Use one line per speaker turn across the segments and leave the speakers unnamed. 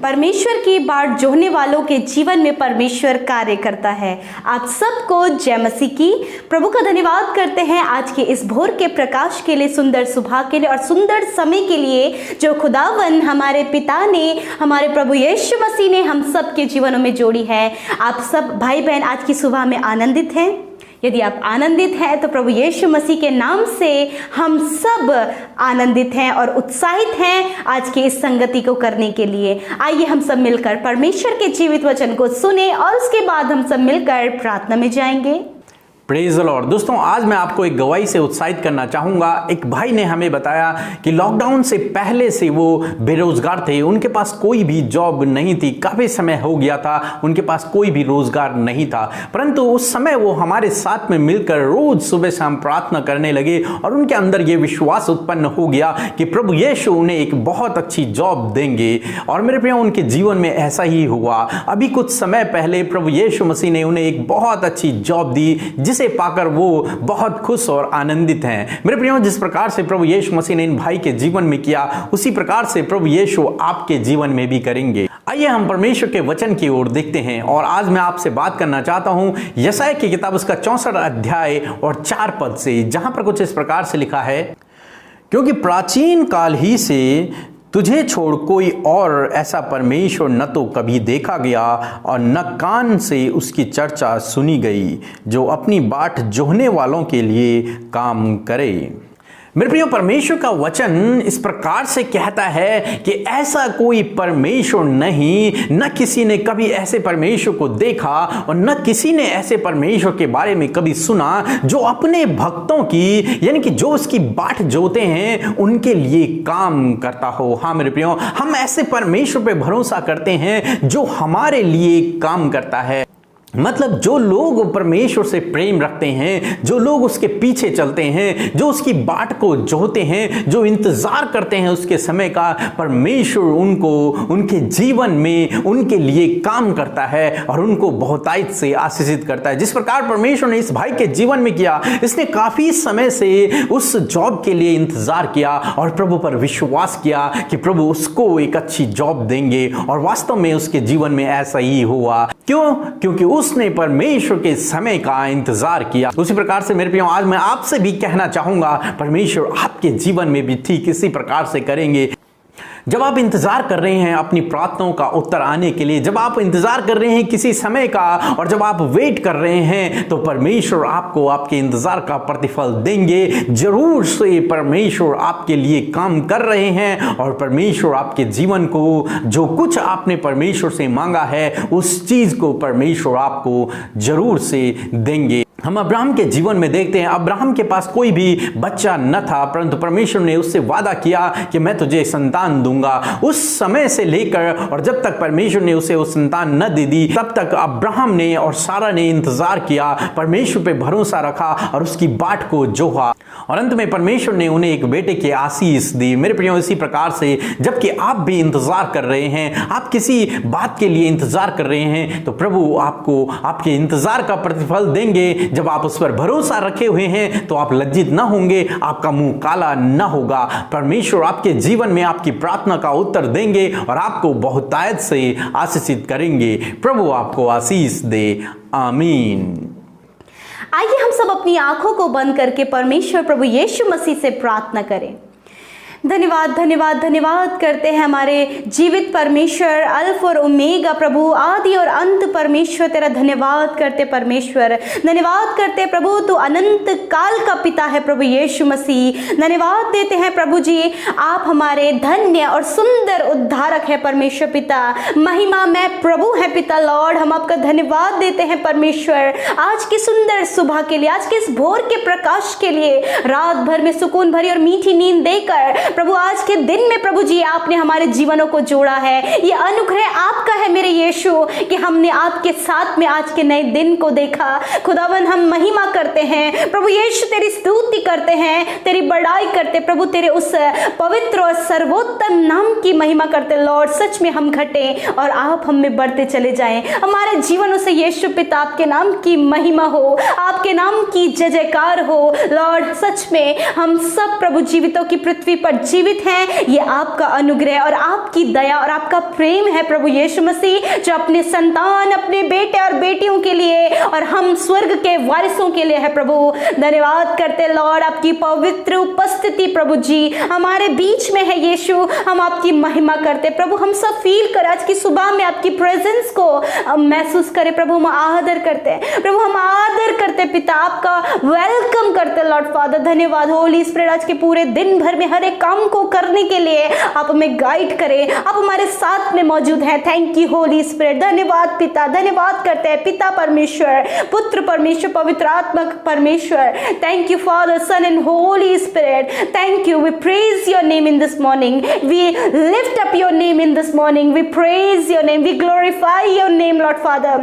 परमेश्वर की बाट जोहने वालों के जीवन में परमेश्वर कार्य करता है। आप सबको जय मसीह की। प्रभु का धन्यवाद करते हैं आज के इस भोर के प्रकाश के लिए, सुंदर सुबह के लिए और सुंदर समय के लिए जो खुदावन हमारे पिता ने, हमारे प्रभु यीशु मसीह ने हम सब के जीवनों में जोड़ी है। आप सब भाई बहन आज की सुबह में आनंदित हैं? यदि आप आनंदित हैं तो प्रभु यीशु मसीह के नाम से हम सब आनंदित हैं और उत्साहित हैं आज की इस संगति को करने के लिए। आइए हम सब मिलकर परमेश्वर के जीवित वचन को सुने और उसके बाद हम सब मिलकर प्रार्थना में जाएंगे।
Praise the Lord. दोस्तों, आज मैं आपको एक गवाही से उत्साहित करना चाहूँगा। एक भाई ने हमें बताया कि लॉकडाउन से पहले से वो बेरोजगार थे, उनके पास कोई भी जॉब नहीं थी, काफ़ी समय हो गया था, उनके पास कोई भी रोजगार नहीं था। परंतु उस समय वो हमारे साथ में मिलकर रोज सुबह शाम प्रार्थना करने लगे और उनके अंदर ये विश्वास उत्पन्न हो गया कि प्रभु यीशु उन्हें एक बहुत अच्छी जॉब देंगे। और मेरे प्रिय, उनके जीवन में ऐसा ही हुआ। अभी कुछ समय पहले प्रभु यीशु मसीह ने उन्हें एक बहुत अच्छी जॉब दी, जिसे पाकर वो बहुत खुश और आनंदित हैं। मेरे प्रियो, जिस प्रकार से प्रभु यीशु मसीह ने इन भाई के जीवन में किया, उसी प्रकार से प्रभु यीशु आपके जीवन में भी करेंगे। आइए हम परमेश्वर के वचन की ओर देखते हैं। और आज मैं आपसे बात करना चाहता हूं यशायाह की किताब उसका 64 अध्याय और 4 पद से, जहां पर कुछ इस प्रकार से लिखा है, क्योंकि प्राचीन काल ही से तुझे छोड़ कोई और ऐसा परमेश्वर न तो कभी देखा गया और न कान से उसकी चर्चा सुनी गई, जो अपनी बाट जोहने वालों के लिए काम करे। मेरे प्रियो, परमेश्वर का वचन इस प्रकार से कहता है कि ऐसा कोई परमेश्वर नहीं, न किसी ने कभी ऐसे परमेश्वर को देखा और न किसी ने ऐसे परमेश्वर के बारे में कभी सुना, जो अपने भक्तों की, यानी कि जो उसकी बाट जोते हैं, उनके लिए काम करता हो। हाँ मेरे प्रियो, हम ऐसे परमेश्वर पे भरोसा करते हैं जो हमारे लिए काम करता है। मतलब जो लोग परमेश्वर से प्रेम रखते हैं, जो लोग उसके पीछे चलते हैं, जो उसकी बाट को जोहते हैं, जो इंतजार करते हैं उसके समय का, परमेश्वर उनको उनके जीवन में उनके लिए काम करता है और उनको बहुतायत से आशीषित करता है। जिस प्रकार परमेश्वर ने इस भाई के जीवन में किया, इसने काफी समय से उस जॉब के लिए इंतजार किया और प्रभु पर विश्वास किया कि प्रभु उसको एक अच्छी जॉब देंगे। और वास्तव में उसके जीवन में ऐसा ही हुआ। क्यों? क्योंकि उसने परमेश्वर के समय का इंतजार किया। उसी प्रकार से मेरे प्रियो, आज मैं आपसे भी कहना चाहूंगा, परमेश्वर आपके जीवन में भी ठीक इसी प्रकार से करेंगे। जब आप इंतजार कर रहे हैं अपनी प्रार्थनाओं का उत्तर आने के लिए, जब आप इंतजार कर रहे हैं किसी समय का और जब आप वेट कर रहे हैं, तो परमेश्वर आपको आपके इंतजार का प्रतिफल देंगे। जरूर से परमेश्वर आपके लिए काम कर रहे हैं और परमेश्वर आपके जीवन को, जो कुछ आपने परमेश्वर से मांगा है, उस चीज को परमेश्वर आपको जरूर से देंगे। हम अब्राहम के जीवन में देखते हैं, अब्राहम के पास कोई भी बच्चा न था, परंतु परमेश्वर ने उससे वादा किया कि मैं तुझे संतान दूंगा। उस समय से लेकर और जब तक परमेश्वर ने उसे वो संतान न दे दी, तब तक अब्राहम ने और सारा ने इंतजार किया, परमेश्वर पे भरोसा रखा और उसकी बाट को जोहा और अंत में परमेश्वर ने उन्हें एक बेटे की आशीष दी। मेरे प्रियो, इसी प्रकार से जबकि आप भी इंतजार कर रहे हैं, आप किसी बात के लिए इंतजार कर रहे हैं, तो प्रभु आपको आपके इंतजार का प्रतिफल देंगे। जब आप उस पर भरोसा रखे हुए हैं तो आप लज्जित न होंगे, आपका मुंह काला न होगा। परमेश्वर आपके जीवन में आपकी प्रार्थना का उत्तर देंगे और आपको बहुतायत से आशीषित करेंगे। प्रभु आपको आशीष दे। आमीन।
आइए हम सब अपनी आंखों को बंद करके परमेश्वर प्रभु यीशु मसीह से प्रार्थना करें। धन्यवाद धन्यवाद धन्यवाद करते हैं हमारे जीवित परमेश्वर, अल्फ और ओमेगा प्रभु, आदि और अंत परमेश्वर, तेरा धन्यवाद करते परमेश्वर। धन्यवाद करते प्रभु, तू अनंत काल का पिता है प्रभु यीशु मसीह। धन्यवाद देते हैं प्रभु जी, आप हमारे धन्य और सुंदर उद्धारक है परमेश्वर पिता। महिमा में प्रभु है पिता लॉर्ड, हम आपका धन्यवाद देते हैं परमेश्वर आज की सुंदर सुबह के लिए, आज के इस भोर के प्रकाश के लिए। रात भर में सुकून भरी और मीठी नींद देकर प्रभु आज के दिन में प्रभु जी आपने हमारे जीवनों को जोड़ा है। ये अनुग्रह आपका है मेरे यीशु कि हमने आपके साथ में आज के नए दिन को देखा। खुदावन, हम महिमा करते हैं प्रभु यीशु, तेरी स्तुति करते हैं, तेरी बड़ाई करते प्रभु, तेरे उस पवित्र और सर्वोत्तम नाम की महिमा करते लॉर्ड। सच में हम घटे और आप हम में बढ़ते चले जाएं। हमारे जीवनों से यीशु पिता आपके नाम की महिमा हो, आपके नाम की जय जयकार हो लॉर्ड। सच में हम सब प्रभु जीवितों की पृथ्वी पर जीवित हैं, ये आपका अनुग्रह और आपकी दया और आपका प्रेम है प्रभु यीशु मसीह, जो अपने संतान, अपने बेटे और बेटियों के लिए और हम स्वर्ग के वारिसों के लिए है प्रभु। धन्यवाद करते लॉर्ड, आपकी पवित्र उपस्थिति प्रभु जी हमारे बीच में है यीशु, हम आपकी महिमा करते प्रभु। हम सब फील कर आज की सुबह में आपकी प्रेजेंस को महसूस करें प्रभु। हम आदर करते हैं प्रभु, हम आदर करते पिता, आपका वेलकम करते लॉर्ड फादर। धन्यवाद होली स्पिरिट, आज के पूरे दिन भर में हर एक काम को करने के लिए आप हमें गाइड करें, आप हमारे साथ में मौजूद हैं। Thank you Holi spirit. धन्यवाद पिता, धन्यवाद करते हैं पिता परमेश्वर, पुत्र परमेश्वर, पवित्र आत्मा परमेश्वर। Thank you father, son and holy spirit. Thank you, we praise your name in this morning, we lift up your name in this morning, we praise your name, we glorify your name Lord Father.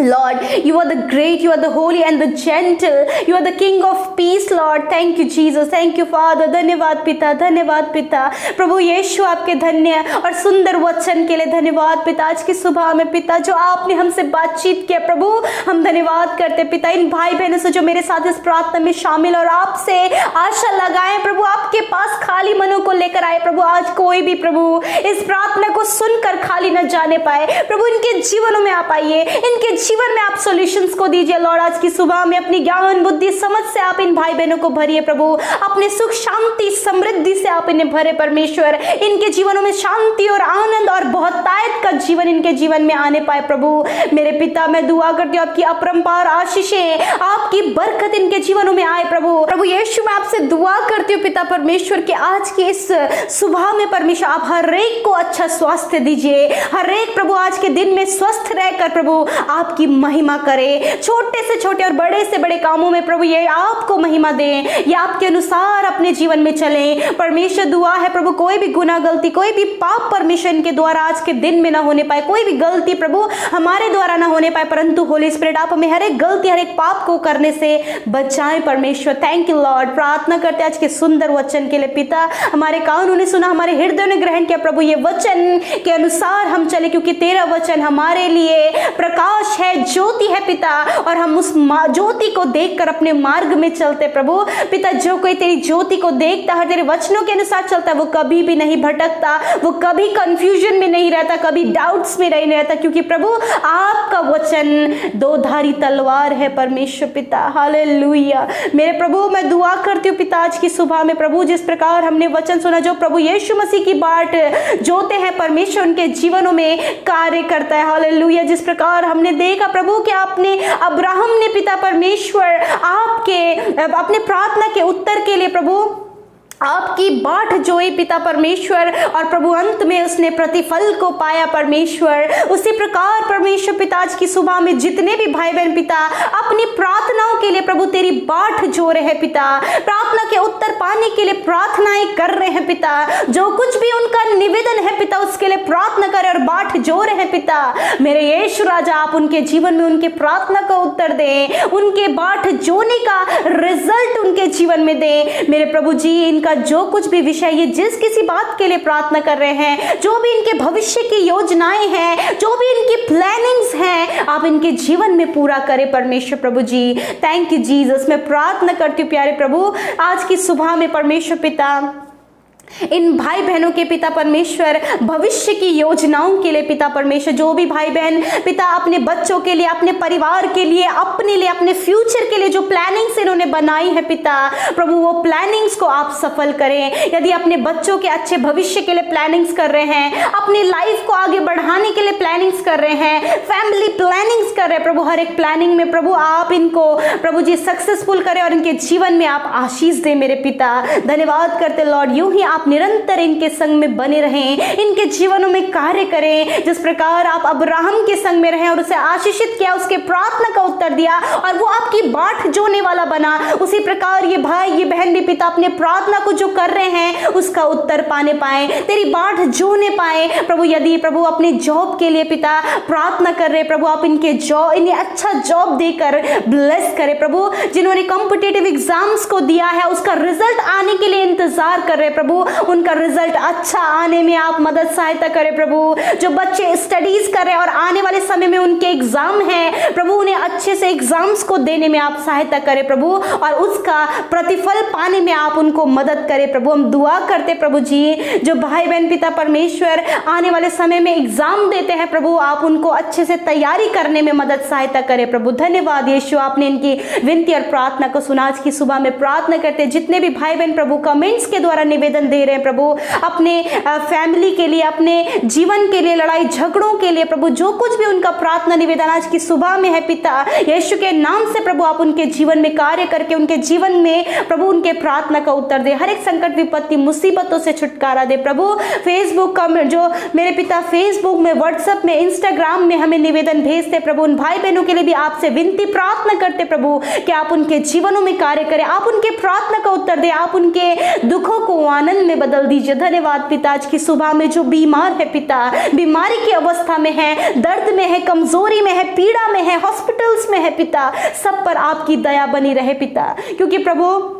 Lord, you are the great, you are the holy and the gentle, you are the King of peace Lord. Thank you Jesus, thank you Father. धन्यवाद पिता, धन्यवाद पिता। प्रभु यीशु आपके धन्य और सुंदर वचन के लिए धन्यवाद पिता। आज की सुबह में पिता जो आपने हमसे बातचीत किया प्रभु, हम धन्यवाद करते पिता। इन भाई बहनों से जो मेरे साथ इस प्रार्थना में शामिल और आपसे आशा लगाए प्रभु, आपके पास खाली मनों को लेकर आए प्रभु। आज कोई भी प्रभु इस प्रार्थना को सुनकर खाली न जाने पाए प्रभु, इनके जीवनों में आप आइए, इनके जीवन में आप सॉल्यूशंस को दीजिए लॉर्ड। आज की सुबह में अपनी ज्ञान बुद्धि समझ से आप इन भाई बहनों को भरिए प्रभु, अपने सुख शांति समृद्धि से आप इन्हें भरे परमेश्वर। इनके जीवनों में शांति और आनंद और बहुतायत का जीवन इनके जीवन में आने पाए प्रभु। मेरे पिता, मैं दुआ करती हूँ आपकी अपरंपार आशीषें, आपकी बरकत इनके जीवनों में आए प्रभु। प्रभु यीशु, मैं आपसे दुआ करती हूँ पिता परमेश्वर कि आज की इस सुबह में परमेश्वर आप हर एक को अच्छा स्वास्थ्य दीजिए, हर एक प्रभु आज के दिन में स्वस्थ रहकर प्रभु आपकी महिमा करे। छोटे से छोटे और बड़े से बड़े कामों में प्रभु ये आपको महिमा दें, ये आपके अनुसार अपने जीवन में चलें परमेश्वर। दुआ है प्रभु, कोई भी गुनाह गलती, कोई भी पाप परमेश्वर इनके द्वारा आज के दिन में ना होने पाए, कोई भी गलती प्रभु हमारे द्वारा ना होने पाए, परंतु होली स्पिरिट आप हमें हर एक गलती, हर एक पाप को करने से बचाएं परमेश्वर। Thank you Lord. प्रार्थना करते आज के सुंदर वचन के लिए पिता, हमारे कानों ने सुना, हमारे हृदय ने ग्रहण किया प्रभु, ये वचन के अनुसार हम चले, क्योंकि तेरा वचन हमारे लिए प्रकाश है, ज्योति है पिता, और हम उस ज्योति को देखकर अपने मार्ग में चलते प्रभु। पिता, जो कोई तेरी ज्योति को देखता है, तेरे वचनों के अनुसार चलता है, वो कभी भी नहीं भटकता, वो कभी कंफ्यूजन में नहीं रहता, कभी डाउट्स में नहीं रहता, क्योंकि प्रभु आपका वचन दो धारी तलवार है परमेश्वर पिता। हालेलुया। मेरे प्रभु, मैं दुआ करती हूँ पिता आज की सुबह में प्रभु, जिस प्रकार हमने वचन सुना, जो प्रभु यीशु मसीह की बाट जोते हैं परमेश्वर, उनके जीवनों में कार्य करता है। हालेलुया। जिस प्रकार हमने देखा प्रभु कि आपने अब्राहम ने पिता परमेश्वर आपके अपने प्रार्थना के उत्तर के लिए प्रभु आपकी बाट जोई पिता परमेश्वर, और प्रभु अंत में उसने प्रतिफल को पाया परमेश्वर। उसी प्रकार परमेश्वर पिता आज की सुबह में जितने भी भाई बहन पिता अपनी प्रार्थनाओं के लिए प्रभु तेरी बाट जो रहे पिता, प्रार्थना के उत्तर पाने के लिए प्रार्थनाएं कर रहे हैं पिता, जो कुछ भी उनका निवेदन है पिता उसके लिए प्रार्थना करें और बाट जो रहे हैं पिता। मेरे यीशु राजा, आप उनके जीवन में उनके प्रार्थना का उत्तर दें, उनके बाट जोने का रिजल्ट उनके जीवन में दें। मेरे प्रभु जी, इनका जो कुछ भी विषय, ये जिस किसी बात के लिए प्रार्थना कर रहे हैं, जो भी इनके भविष्य की योजनाएं हैं, जो भी इनकी प्लानिंग्स हैं, आप इनके जीवन में पूरा करें परमेश्वर प्रभु जी। Thank you Jesus. मैं प्रार्थना करती हूँ प्यारे प्रभु आज की सुबह में परमेश्वर पिता इन भाई बहनों के पिता परमेश्वर भविष्य की योजनाओं के लिए पिता परमेश्वर, जो भी भाई बहन पिता अपने बच्चों के लिए, अपने परिवार के लिए, अपने लिए, अपने फ्यूचर के लिए जो प्लानिंग्स इन्होंने बनाई है पिता प्रभु, वो प्लानिंग्स को आप सफल करें। यदि अपने बच्चों के अच्छे भविष्य के लिए प्लानिंग्स कर रहे हैं, अपनी लाइफ को आगे बढ़ाने के लिए प्लानिंग्स कर रहे हैं, फैमिली प्लानिंग्स कर रहे हैं प्रभु, हर एक प्लानिंग में प्रभु आप इनको प्रभु जी सक्सेसफुल करें और इनके जीवन में आप आशीष दें मेरे पिता। धन्यवाद करते लॉर्ड, यूं ही आप निरंतर इनके संग में बने रहें, इनके जीवनों में कार्य करें। जिस प्रकार आप अब्राहम के संग में रहे और उसे आशीषित किया, उसके प्रार्थना का उत्तर दिया और वो आपकी बाट जोने वाला बना, उसी प्रकार ये भाई ये बहन भी पिता अपने प्रार्थना को जो कर रहे हैं उसका उत्तर पाने पाए, तेरी बाट जोने पाए प्रभु। यदि प्रभु अपने जॉब के लिए पिता प्रार्थना कर रहे प्रभु, आप इनके जॉब, इन्हें अच्छा जॉब देकर ब्लेस करें प्रभु। जिन्होंने कॉम्पिटिटिव एग्जाम्स को दिया है, उसका रिजल्ट आने के लिए इंतजार कर रहे प्रभु, उनका रिजल्ट अच्छा आने में आप मदद सहायता करें प्रभु। जो बच्चे स्टडीज कर रहे हैं और आने वाले समय में उनके एग्जाम है प्रभु, उन्हें अच्छे से एग्जाम्स को देने में आप सहायता करें प्रभु, और उसका प्रतिफल पाने में आप उनको मदद करें प्रभु। हम दुआ करते प्रभु जी, जो भाई बहन पिता परमेश्वर आने वाले समय में एग्जाम देते हैं प्रभु, आप उनको अच्छे से तैयारी करने में मदद सहायता करें प्रभु। धन्यवाद यीशु, आपने इनकी विनती और प्रार्थना को सुना। आज की सुबह में प्रार्थना करते हैं जितने भी भाई बहन प्रभु कमेंट्स के द्वारा निवेदन दे रहे हैं प्रभु, अपने फैमिली के लिए, अपने जीवन के लिए, लड़ाई झगड़ों के लिए प्रभु, जो कुछ भी उनका प्रार्थना निवेदन आज की सुबह में है पिता यीशु के नाम से प्रभु, आप उनके जीवन में कार्य करके उनके जीवन में प्रभु उनके प्रार्थना का उत्तर दे, हर एक संकट विपत्ति मुसीबतों से छुटकारा दे प्रभु। फेसबुक का जो मेरे पिता फेसबुक में, व्हाट्सएप में, इंस्टाग्राम में हमें निवेदन भेजते प्रभु, उन भाई बहनों के लिए भी आपसे विनती प्रार्थना करते प्रभु कि आप उनके जीवनों में कार्य करें, आप उनके प्रार्थना का उत्तर दें, आप उनके दुखों को आनंद में बदल दीजिए। धन्यवाद पिता, आज की सुबह में जो बीमार है पिता, बीमारी की अवस्था में है, दर्द में है, कमजोरी में है, पीड़ा में है, हॉस्पिटल्स में है पिता, सब पर आपकी दया बनी रहे पिता, क्योंकि प्रभु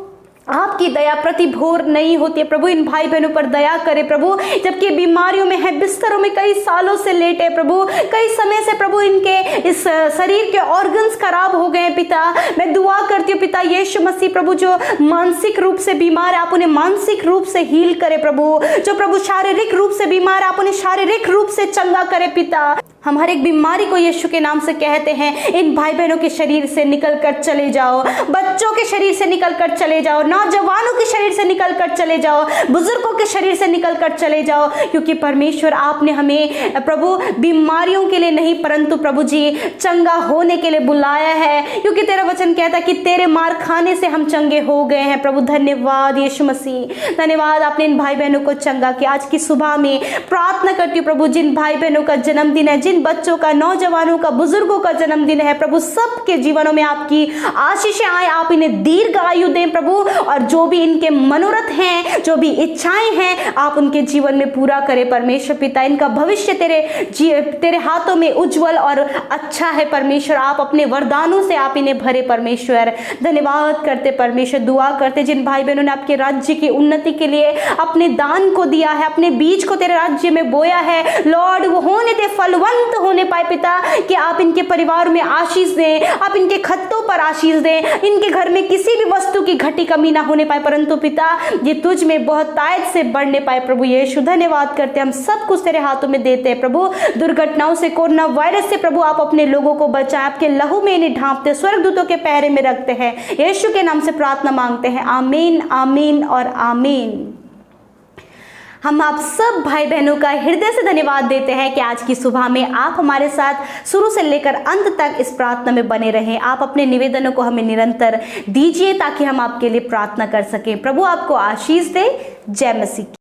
आपकी दया प्रतिभोर नहीं होती है प्रभु। इन भाई बहनों पर दया करे प्रभु, जबकि बीमारियों में है, बिस्तरों में कई सालों से लेटे प्रभु, कई समय से प्रभु इनके इस शरीर के ऑर्गन्स खराब हो गए पिता। मैं दुआ करती हूँ पिता यीशु मसीह प्रभु, जो मानसिक रूप से बीमार है आप उन्हें मानसिक रूप से हील करे प्रभु, जो प्रभु शारीरिक रूप से बीमार है आप उन्हें शारीरिक रूप से चंगा करे पिता। हम हर एक बीमारी को यीशु के नाम से कहते हैं, इन भाई बहनों के शरीर से निकल कर चले जाओ, बच्चों के शरीर से निकल कर चले जाओ, नौजवानों के शरीर से निकल कर चले जाओ, बुजुर्गों के शरीर से निकल कर चले जाओ, क्योंकि परमेश्वर आपने हमें प्रभु बीमारियों के लिए नहीं परंतु प्रभु जी चंगा होने के लिए बुलाया है, क्योंकि तेरा वचन कहता है कि तेरे मार खाने से हम चंगे हो गए हैं प्रभु। धन्यवाद यीशु मसीह, धन्यवाद आपने इन भाई बहनों को चंगा किया। आज की सुबह में प्रार्थना करती हूँ प्रभु, जिन भाई बहनों का जन्मदिन है, जिन बच्चों का, नौजवानों का, बुजुर्गों का जन्मदिन है प्रभु, सबके जीवनों में आपकी आशीषें आए, आप इन्हें दीर्घ आयु दें प्रभु, और जो भी इनके मनोरथ हैं, जो भी इच्छाएं हैं, आप उनके जीवन में पूरा करें परमेश्वर पिता। इनका भविष्य तेरे हाथों में उज्जवल और अच्छा है परमेश्वर, आप अपने वरदानों से आप इन्हें भरे परमेश्वर। धन्यवाद करते परमेश्वर, दुआ करते जिन भाई बहनों ने आपके राज्य की उन्नति के लिए अपने दान को दिया है, अपने बीज को तेरे राज्य में बोया है, लॉर्ड वो होने दे, फलवंत होने पाए पिता, कि आप इनके परिवार में आशीष दें, आप इनके खत्तों पर आशीष दें, इनके घर में किसी भी वस्तु की घटी कमी ना होने पाए, परंतु पिता ये तुझ में बहुत तायत से बढ़ने पाए प्रभु यीशु। धन्यवाद करते हम सब कुछ तेरे हाथों में देते हैं प्रभु। दुर्घटनाओं से, कोरोना वायरस से प्रभु आप अपने लोगों को बचाए, आपके लहू में इन्हें ढांपते, स्वर्गदूतों के पहरे में रखते हैं, यीशु के नाम से प्रार्थना मांगते हैं, आमीन आमीन और आमीन। हम आप सब भाई बहनों का हृदय से धन्यवाद देते हैं कि आज की सुबह में आप हमारे साथ शुरू से लेकर अंत तक इस प्रार्थना में बने रहें। आप अपने निवेदनों को हमें निरंतर दीजिए ताकि हम आपके लिए प्रार्थना कर सकें। प्रभु आपको आशीष दे। जय मसीह।